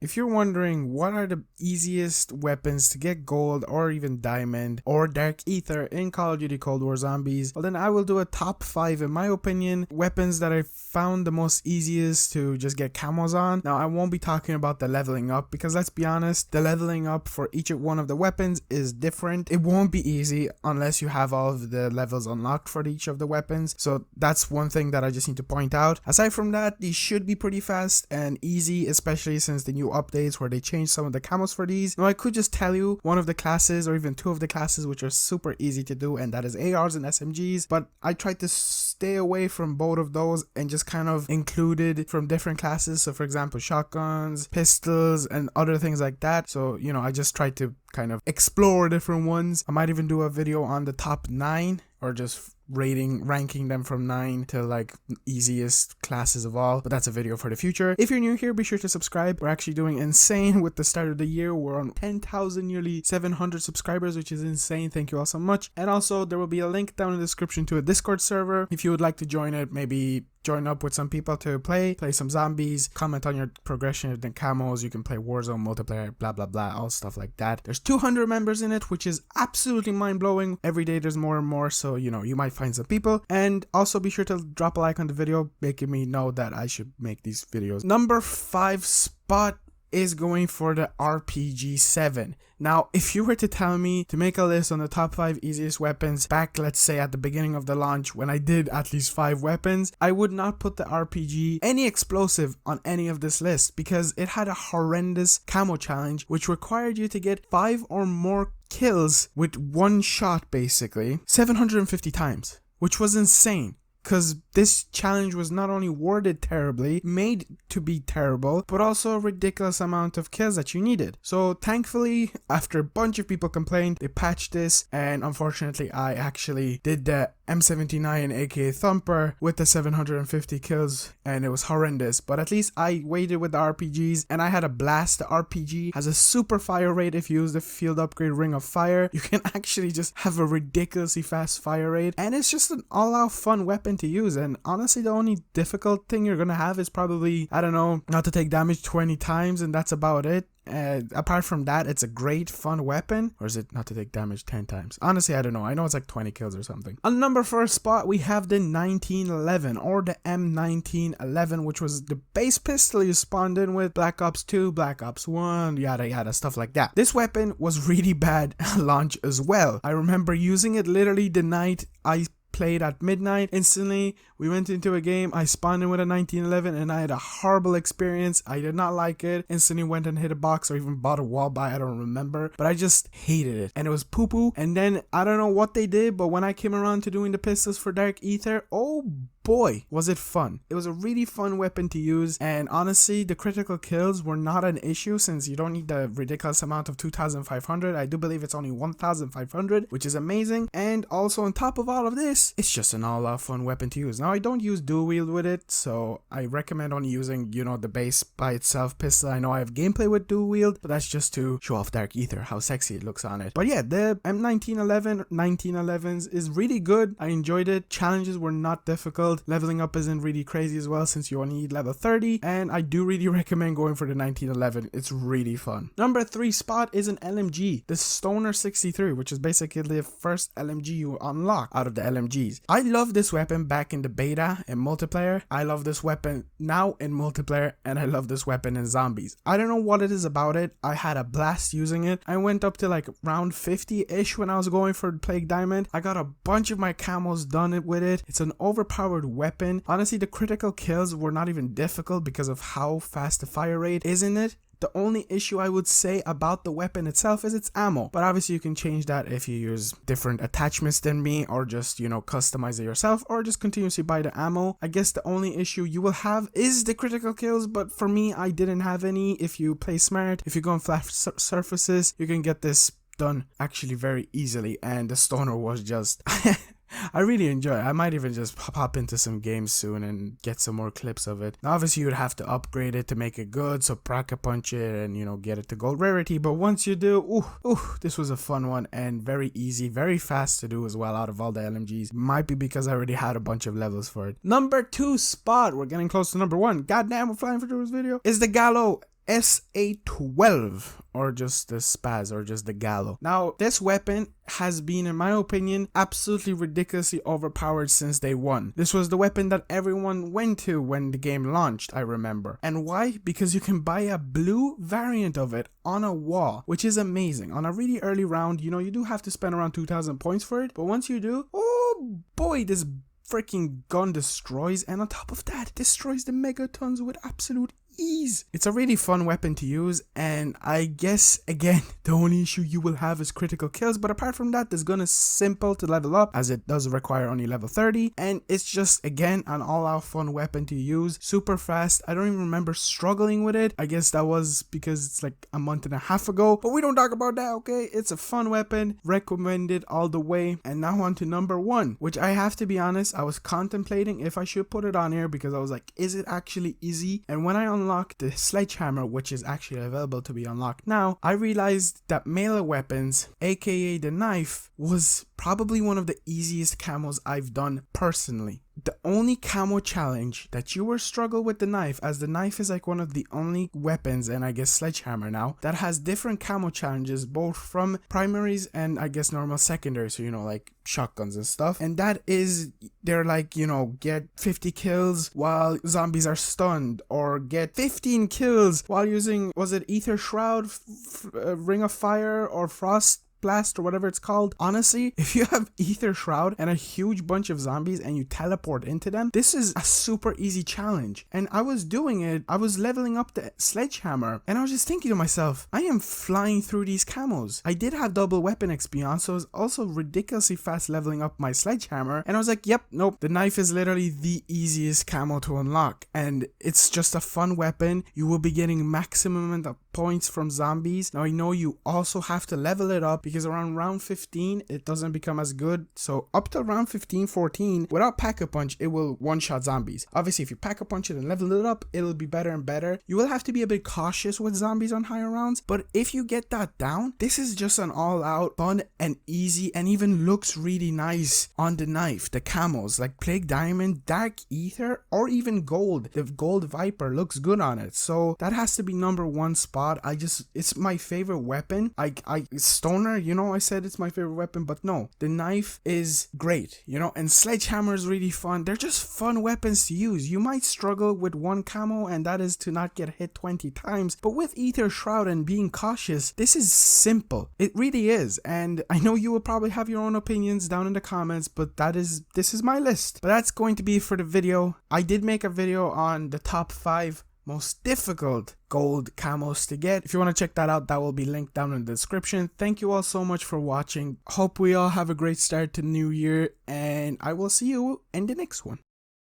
If you're wondering what are the easiest weapons to get gold or even diamond or dark ether in Call of Duty Cold War Zombies, well then I will do a top 5 in my opinion weapons that I found the most easiest to just get camos on. Now I won't be talking about the leveling up because let's be honest, the leveling up for each one of the weapons is different. It won't be easy unless you have all of the levels unlocked for each of the weapons, so that's one thing that I just need to point out. Aside from that, these should be pretty fast and easy, especially since the new updates where they changed some of the camos for these. Now I could just tell you one of the classes or even two of the classes which are super easy to do, and that is ARs and SMGs, but I tried to stay away from both of those and just kind of included from different classes. So for example, shotguns, pistols, and other things like that. So you know, I just tried to kind of explore different ones. I might even do a video on the top 9 or just ranking them from 9 to like easiest classes of all, but that's a video for the future. If you're new here, be sure to subscribe. We're actually doing insane with the start of the year. We're on 10,000, nearly 700 subscribers, which is insane. Thank you all so much. And also there will be a link down in the description to a Discord server if you would like to join it. Maybe join up with some people to play some zombies, comment on your progression of the camos. You can play Warzone multiplayer, blah blah blah, all stuff like that. There's 200 members in it, which is absolutely mind-blowing. Every day there's more and more, so you know, you might find some people. And also be sure to drop a like on the video, making me know that I should make these videos. Number 5 spot is going for the RPG 7. Now, if you were to tell me to make a list on the top 5 easiest weapons back, let's say at the beginning of the launch when I did at least 5 weapons, I would not put the RPG, any explosive, on any of this list because it had a horrendous camo challenge which required you to get 5 or more kills with one shot basically 750 times, which was insane. Because this challenge was not only worded terribly, made to be terrible, but also a ridiculous amount of kills that you needed. So thankfully, after a bunch of people complained, they patched this, and unfortunately I actually did the M79 aka Thumper with the 750 kills, and it was horrendous, but at least I waited with the RPGs and I had a blast. The RPG has a super fire rate. If you use the field upgrade Ring of Fire, you can actually just have a ridiculously fast fire rate, and it's just an all-out fun weapon to use. And honestly, the only difficult thing you're gonna have is probably, I don't know, not to take damage 20 times, and that's about it. Apart from that, it's a great fun weapon. Or is it not to take damage 10 times? Honestly, I don't know. I know it's like 20 kills or something. On number 4 spot, we have the 1911 or the M1911, which was the base pistol you spawned in with Black Ops 2, Black Ops 1, yada yada, stuff like that. This weapon was really bad at launch as well. I remember using it literally the night I played at midnight. Instantly we went into a game, I spawned in with a 1911 and I had a horrible experience. I did not like it. Instantly went and hit a box or even bought a wall buy, I don't remember, but I just hated it and it was poo poo. And then I don't know what they did, but when I came around to doing the pistols for Dark Ether, oh boy was it fun. It was a really fun weapon to use, and honestly the critical kills were not an issue since you don't need the ridiculous amount of 2,500. I do believe it's only 1,500, which is amazing. And also on top of all of this, it's just an all-out fun weapon to use. Now I don't use dual wield with it, so I recommend only using, you know, the base by itself pistol. I know I have gameplay with dual wield, but that's just to show off Dark Ether, how sexy it looks on it. But yeah, the M1911 1911s is really good. I enjoyed it. Challenges were not difficult. Leveling up isn't really crazy as well since you only need level 30, and I do really recommend going for the 1911. It's really fun. Number 3 spot is an LMG, the Stoner 63, which is basically the first LMG you unlock out of the LMGs. I love this weapon back in the beta and multiplayer. I love this weapon now in multiplayer, and I love this weapon in zombies. I don't know what it is about it. I had a blast using it. I went up to like round 50-ish when I was going for Plague Diamond. I got a bunch of my camos done with it. It's an overpowered weapon. Honestly, the critical kills were not even difficult because of how fast the fire rate is in it. The only issue I would say about the weapon itself is its ammo, but obviously you can change that if you use different attachments than me, or just, you know, customize it yourself, or just continuously buy the ammo. I guess the only issue you will have is the critical kills, but for me, I didn't have any. If you play smart, if you go on flat surfaces, you can get this done actually very easily, and the Stoner was just I really enjoy it. I might even just pop into some games soon and get some more clips of it. Now, obviously, you'd have to upgrade it to make it good, so bracket punch it and, you know, get it to gold rarity. But once you do, this was a fun one and very easy, very fast to do as well out of all the LMGs. Might be because I already had a bunch of levels for it. Number 2 spot, we're getting close to number 1. Goddamn, we're flying through this video, is the Gallo SA12, or just the Spaz, or just the Gallo. Now, this weapon has been, in my opinion, absolutely ridiculously overpowered since day one. This was the weapon that everyone went to when the game launched, I remember. And why? Because you can buy a blue variant of it on a wall, which is amazing. On a really early round, you know, you do have to spend around 2,000 points for it, but once you do, oh boy, this freaking gun destroys, and on top of that, destroys the megatons with absolute ease. It's a really fun weapon to use, and I guess, again, the only issue you will have is critical kills, but apart from that, this gun is simple to level up, as it does require only level 30, and it's just, again, an all-out fun weapon to use. Super fast. I don't even remember struggling with it. I guess that was because it's like a month and a half ago, but we don't talk about that, okay? It's a fun weapon, recommended all the way. And now on to number 1, which I have to be honest, I was contemplating if I should put it on here, because I was like, is it actually easy? And when I unlocked the sledgehammer, which is actually available to be unlocked now, I realized that melee weapons, aka the knife, was probably one of the easiest camos I've done personally. The only camo challenge that you will struggle with the knife, as the knife is like one of the only weapons, and I guess sledgehammer now, that has different camo challenges, both from primaries and I guess normal secondaries, so you know, like shotguns and stuff. And that is, they're like, you know, get 50 kills while zombies are stunned, or get 15 kills while using, was it Ether Shroud, Ring of Fire, or Frost Blast, or whatever it's called. Honestly, if you have Ether Shroud and a huge bunch of zombies and you teleport into them, this is a super easy challenge. And I was doing it, I was leveling up the sledgehammer, and I was just thinking to myself, I am flying through these camos. I did have double weapon XP on, so I was also ridiculously fast leveling up my sledgehammer, and I was like, yep, nope, the knife is literally the easiest camo to unlock, and it's just a fun weapon. You will be getting maximum amount of points from zombies. Now I know you also have to level it up, because around round 15 it doesn't become as good, so up to round 15-14 without pack-a-punch it will one-shot zombies. Obviously if you pack-a-punch it and level it up, it'll be better and better. You will have to be a bit cautious with zombies on higher rounds, but if you get that down, this is just an all-out fun and easy, and even looks really nice on the knife. The camos like Plague Diamond, Dark Ether, or even Gold. The Gold Viper looks good on it, so that has to be number 1 spot. It's my favorite weapon. Stoner, you know, I said it's my favorite weapon, but no, the knife is great, you know, and sledgehammer is really fun. They're just fun weapons to use. You might struggle with one camo, and that is to not get hit 20 times, but with Ether Shroud and being cautious, this is simple. It really is, and I know you will probably have your own opinions down in the comments, but this is my list. But that's going to be for the video. I did make a video on the top 5 most difficult gold camos to get. If you want to check that out, that will be linked down in the description. Thank you all so much for watching. Hope we all have a great start to the new year, and I will see you in the next one.